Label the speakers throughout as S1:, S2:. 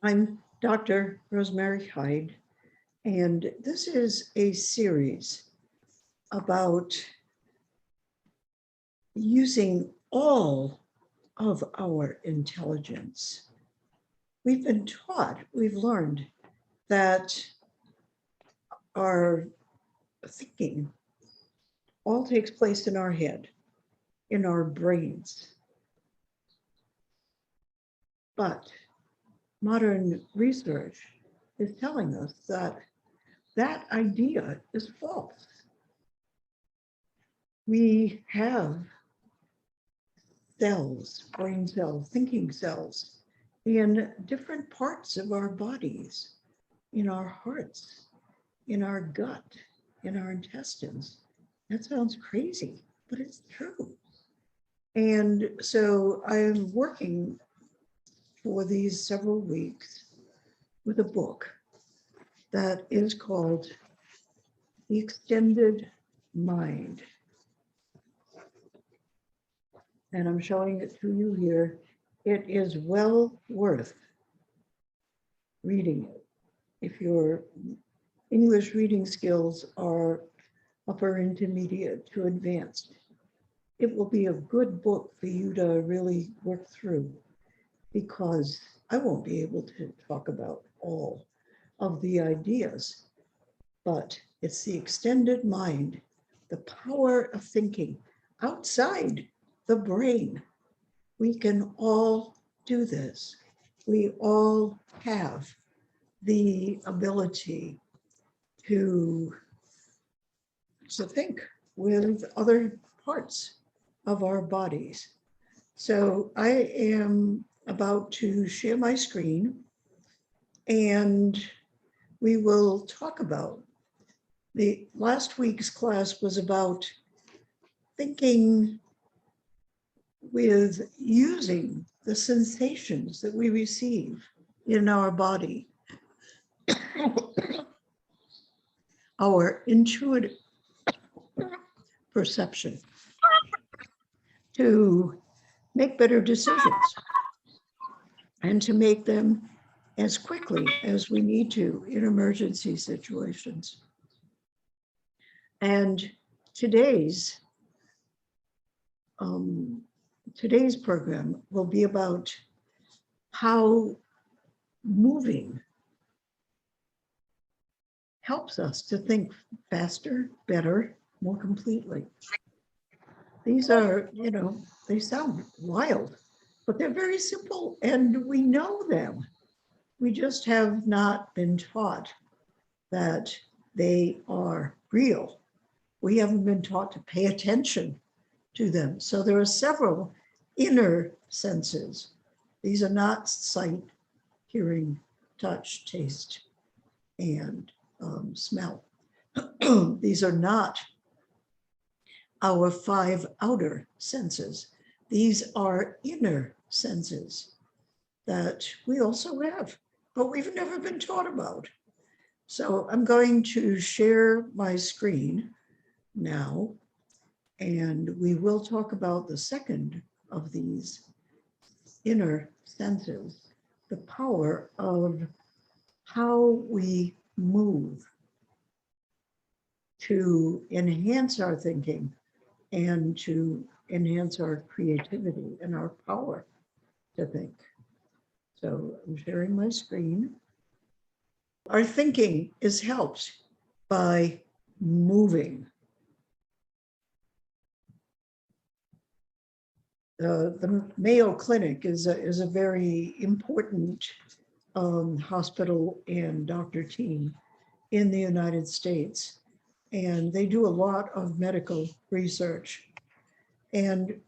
S1: I'm Dr. Rosemary Hyde, and this is a series about using all of our intelligence. We've been taught, we've learned that our thinking all takes place in our head, in our brains. But modern research is telling us that that idea is false. We have cells, brain cells, thinking cells, in different parts of our bodies, in our hearts, in our gut, in our intestines. That sounds crazy, but it's true. And so I'm working for these several weeks with a book that is called The Extended Mind. And I'm showing it to you here. It is well worth reading it. If your English reading skills are upper intermediate to advanced, it will be a good book for you to really work through, because I won't be able to talk about all of the ideas, but it's the extended mind, the power of thinking outside the brain. We can all do this. We all have the ability to think with other parts of our bodies. So I am about to share my screen, and we will talk about the last week's class was about thinking with using the sensations that we receive in our body, our intuitive perception, to make better decisions and to make them as quickly as we need to in emergency situations. And today's program will be about how moving helps us to think faster, better, more completely. These are, they sound wild, but they're very simple and we know them. We just have not been taught that they are real. We haven't been taught to pay attention to them. So there are several inner senses. These are not sight, hearing, touch, taste, and smell. These are not our 5 outer senses. These are inner senses that we also have, but we've never been taught about. So I'm going to share my screen now, and we will talk about the second of these inner senses, the power of how we move to enhance our thinking and to enhance our creativity and our power to think. So I'm sharing my screen. Our thinking is helped by moving. The Mayo Clinic is a very important hospital and doctor team in the United States. And they do a lot of medical research. And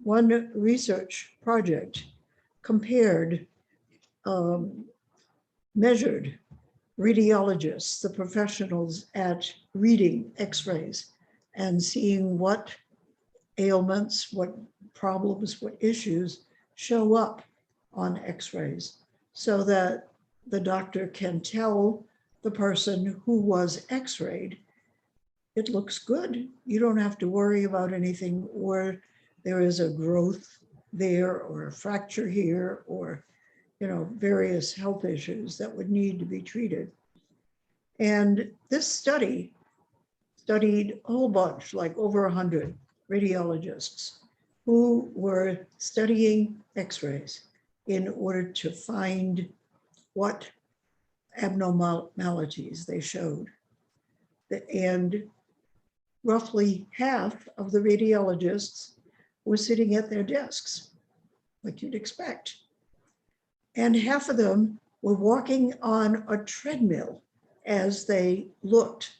S1: one research project compared, measured radiologists, the professionals at reading x-rays and seeing what ailments, what problems, what issues show up on x-rays, so that the doctor can tell the person who was x-rayed, it looks good. You don't have to worry about anything, or there is a growth there or a fracture here, or various health issues that would need to be treated. And this study studied a whole bunch, like over 100 radiologists who were studying X-rays in order to find what abnormalities they showed. And roughly half of the radiologists were sitting at their desks, like you'd expect. And half of them were walking on a treadmill as they looked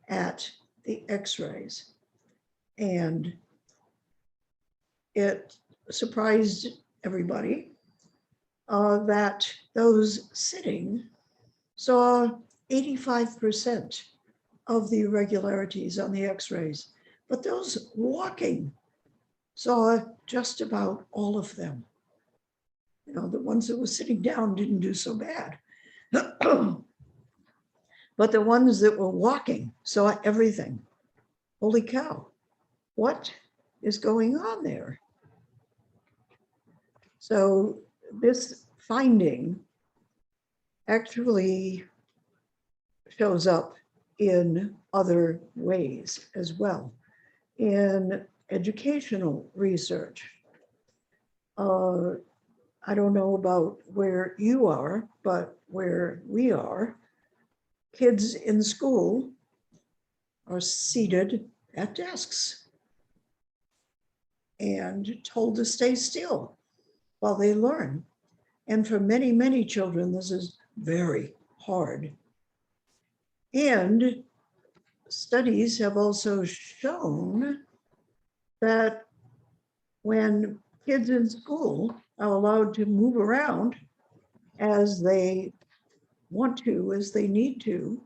S1: at the X-rays. And it surprised everybody that those sitting saw 85% of the irregularities on the X-rays, but those walking saw just about all of them. The ones that were sitting down didn't do so bad. But the ones that were walking saw everything. Holy cow, what is going on there? So this finding actually shows up in other ways as well. In educational research, I don't know about where you are, but where we are, kids in school are seated at desks and told to stay still while they learn. And for many, many children, this is very hard. And studies have also shown that when kids in school are allowed to move around as they want to, as they need to,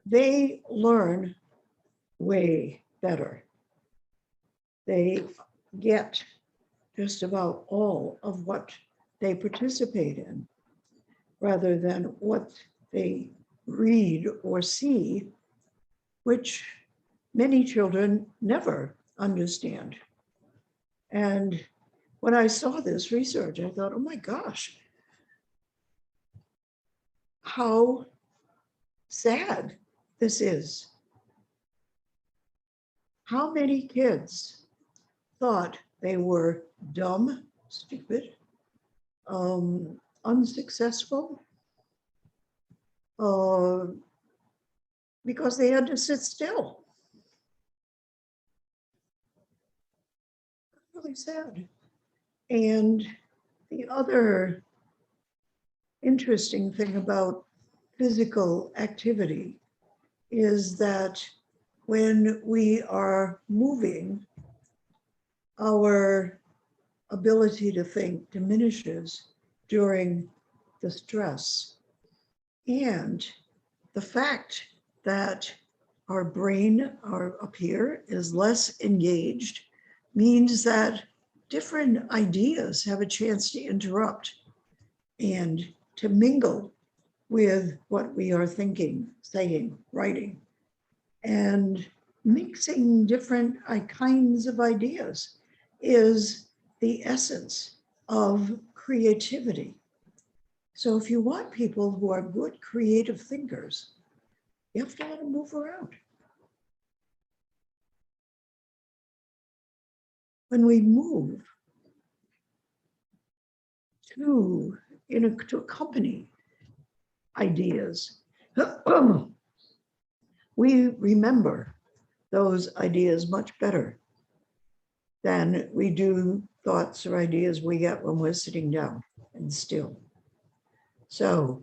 S1: they learn way better. They get just about all of what they participate in, rather than what they read or see, which many children never understand. And when I saw this research, I thought, oh my gosh, how sad this is. How many kids thought they were dumb, stupid, unsuccessful, because they had to sit still. Really sad. And the other interesting thing about physical activity is that when we are moving, our ability to think diminishes during the stress. And the fact that our brain up here is less engaged means that different ideas have a chance to interrupt and to mingle with what we are thinking, saying, writing, and mixing different kinds of ideas is the essence of creativity. So if you want people who are good creative thinkers, you have to let them move around. When we move to accompany ideas, we remember those ideas much better than we do thoughts or ideas we get when we're sitting down and still. So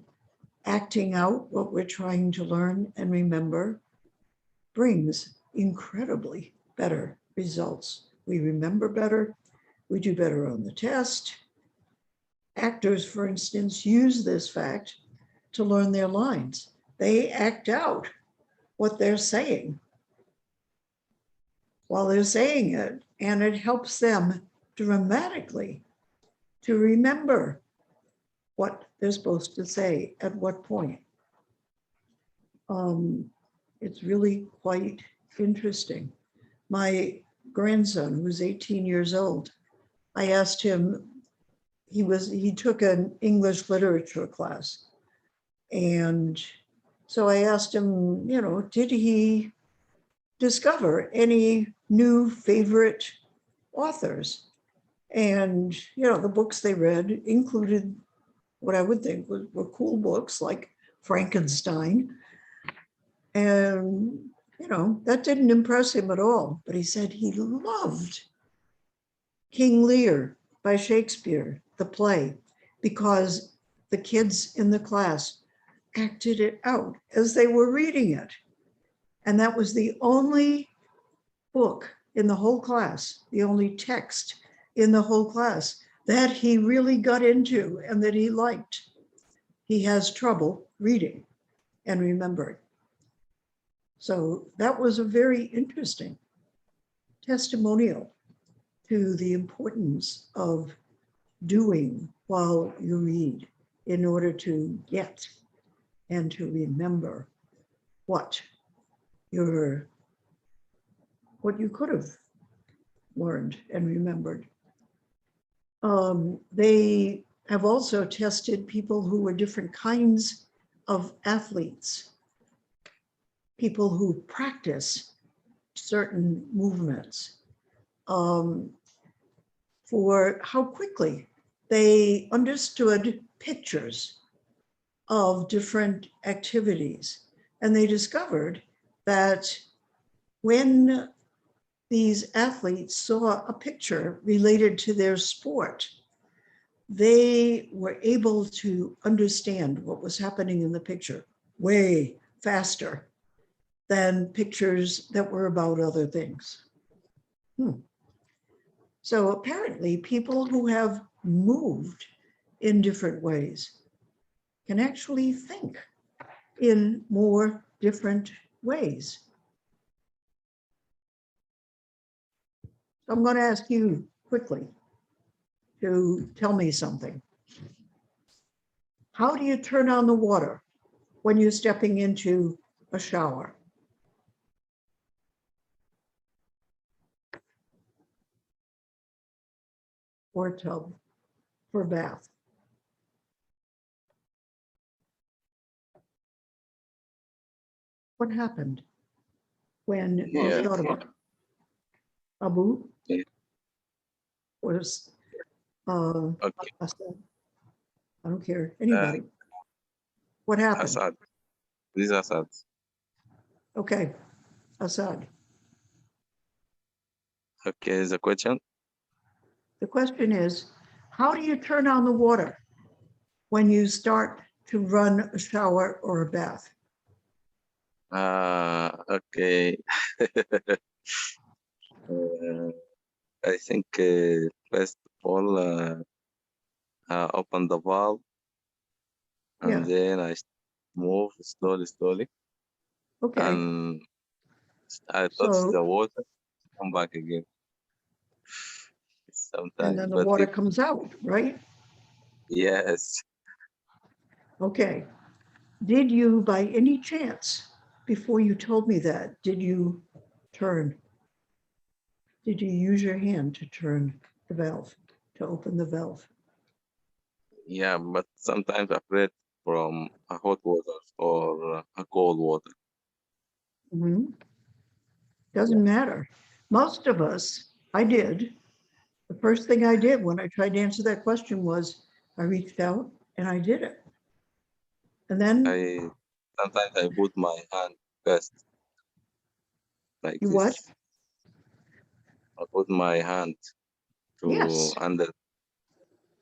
S1: acting out what we're trying to learn and remember brings incredibly better results. We remember better, we do better on the test. Actors, for instance, use this fact to learn their lines. They act out what they're saying while they're saying it, and it helps them dramatically to remember what they're supposed to say at what point. It's really quite interesting. My grandson, who's 18 years old, I asked him he took an English literature class. And so I asked him, did he discover any new favorite authors? And, the books they read included what I would think were cool books like Frankenstein. And, that didn't impress him at all. But he said he loved King Lear by Shakespeare, the play, because the kids in the class acted it out as they were reading it. And that was the only book in the whole class, the only text in the whole class that he really got into and that he liked. He has trouble reading and remembering. So that was a very interesting testimonial to the importance of doing while you read in order to get and to remember what you could have learned and remembered. They have also tested people who were different kinds of athletes, people who practice certain movements, for how quickly they understood pictures of different activities. And they discovered that when these athletes saw a picture related to their sport, they were able to understand what was happening in the picture way faster than pictures that were about other things. So apparently people who have moved in different ways can actually think in more different ways. I'm going to ask you quickly to tell me something. How do you turn on the water when you're stepping into a shower? Or a tub for a bath? What happened when you thought about it? Abu?
S2: Yeah.
S1: Was
S2: Okay.
S1: Assad? I don't care, anybody. What happened?
S2: Assad. This is Assad.
S1: Okay, Assad.
S2: Okay, the question?
S1: The question is, how do you turn on the water when you start to run a shower or a bath?
S2: Okay. I think first of all, open the valve, and then I move slowly,
S1: Okay,
S2: and I touch
S1: so,
S2: the water, come back again.
S1: and
S2: Sometimes,
S1: then the
S2: but
S1: water comes out, right?
S2: yes,
S1: Okay. Did you, by any chance, before you told me that, did you turn? Did you use your hand to turn the valve, to open the valve?
S2: yeah, but sometimes afraid from a hot water or a cold water.
S1: Doesn't matter. Most of us, I did. The first thing I did when I tried to answer that question was I reached out and I did it. And then
S2: Sometimes I put my hand first, like
S1: you what?
S2: this. I put my hand to
S1: Yes,
S2: under.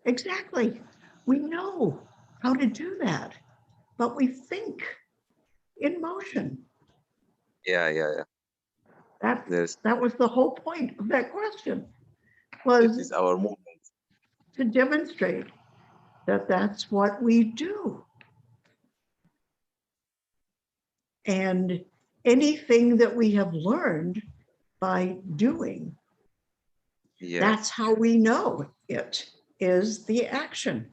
S1: exactly. We know how to do that, but we think in motion.
S2: Yeah.
S1: That was the whole point of that question,
S2: It
S1: was
S2: is our movement.
S1: to demonstrate that that's what we do. And anything that we have learned by doing,
S2: Yes.
S1: that's how we know it is the action.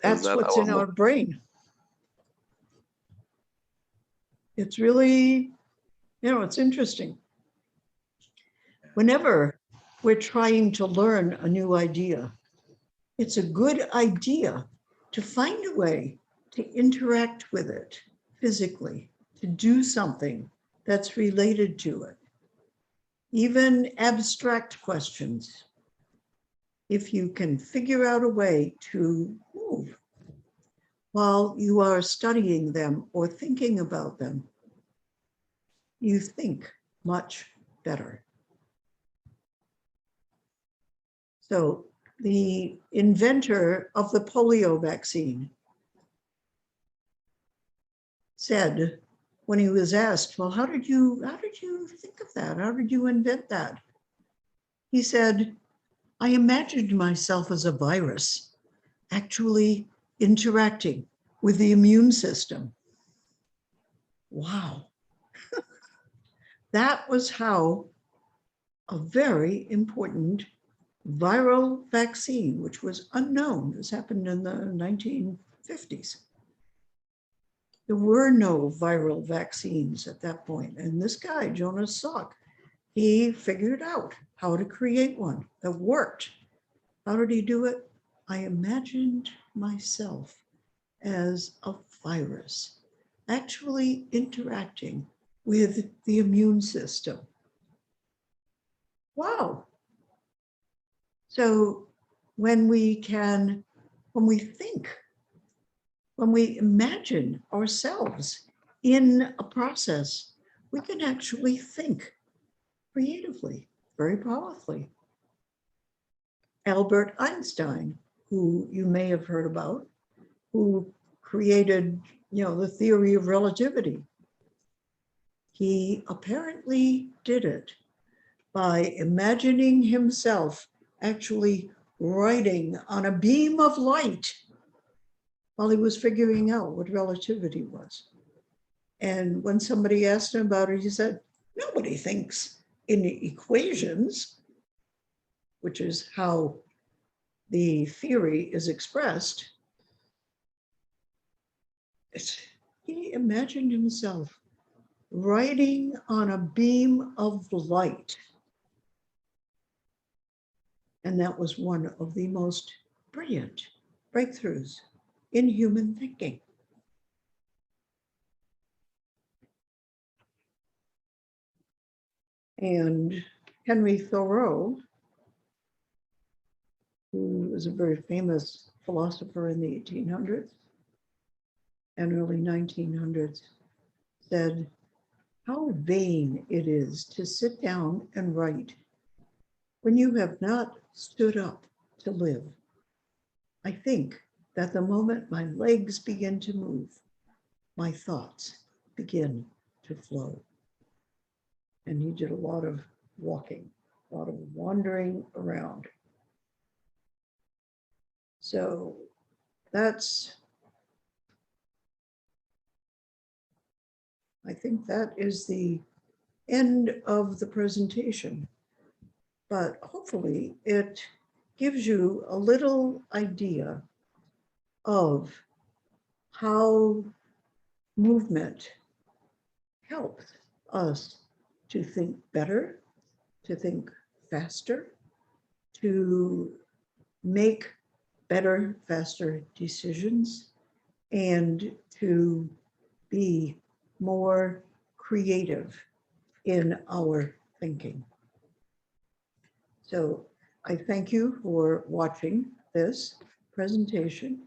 S1: That's what's in our brain. It's really, it's interesting. Whenever we're trying to learn a new idea, it's a good idea to find a way to interact with it physically, to do something that's related to it. Even abstract questions, if you can figure out a way to move while you are studying them or thinking about them, you think much better. So the inventor of the polio vaccine said, when he was asked, well, how did you think of that? How did you invent that? He said, I imagined myself as a virus actually interacting with the immune system. Wow. That was how a very important viral vaccine, which was unknown, this happened in the 1950s. There were no viral vaccines at that point. And this guy, Jonas Salk, he figured out how to create one that worked. How did he do it? I imagined myself as a virus, actually interacting with the immune system. Wow. So when we think, when we imagine ourselves in a process, we can actually think creatively, very powerfully. Albert Einstein, who you may have heard about, who created, the theory of relativity. He apparently did it by imagining himself actually riding on a beam of light while he was figuring out what relativity was. And when somebody asked him about it, he said, nobody thinks in equations, which is how the theory is expressed. He imagined himself riding on a beam of light. And that was one of the most brilliant breakthroughs in human thinking. And Henry Thoreau, who was a very famous philosopher in the 1800s and early 1900s, said, how vain it is to sit down and write when you have not stood up to live. I think that the moment my legs begin to move, my thoughts begin to flow. And he did a lot of walking, a lot of wandering around. So I think that is the end of the presentation, but hopefully it gives you a little idea of how movement helps us to think better, to think faster, to make better, faster decisions, and to be more creative in our thinking. So I thank you for watching this presentation.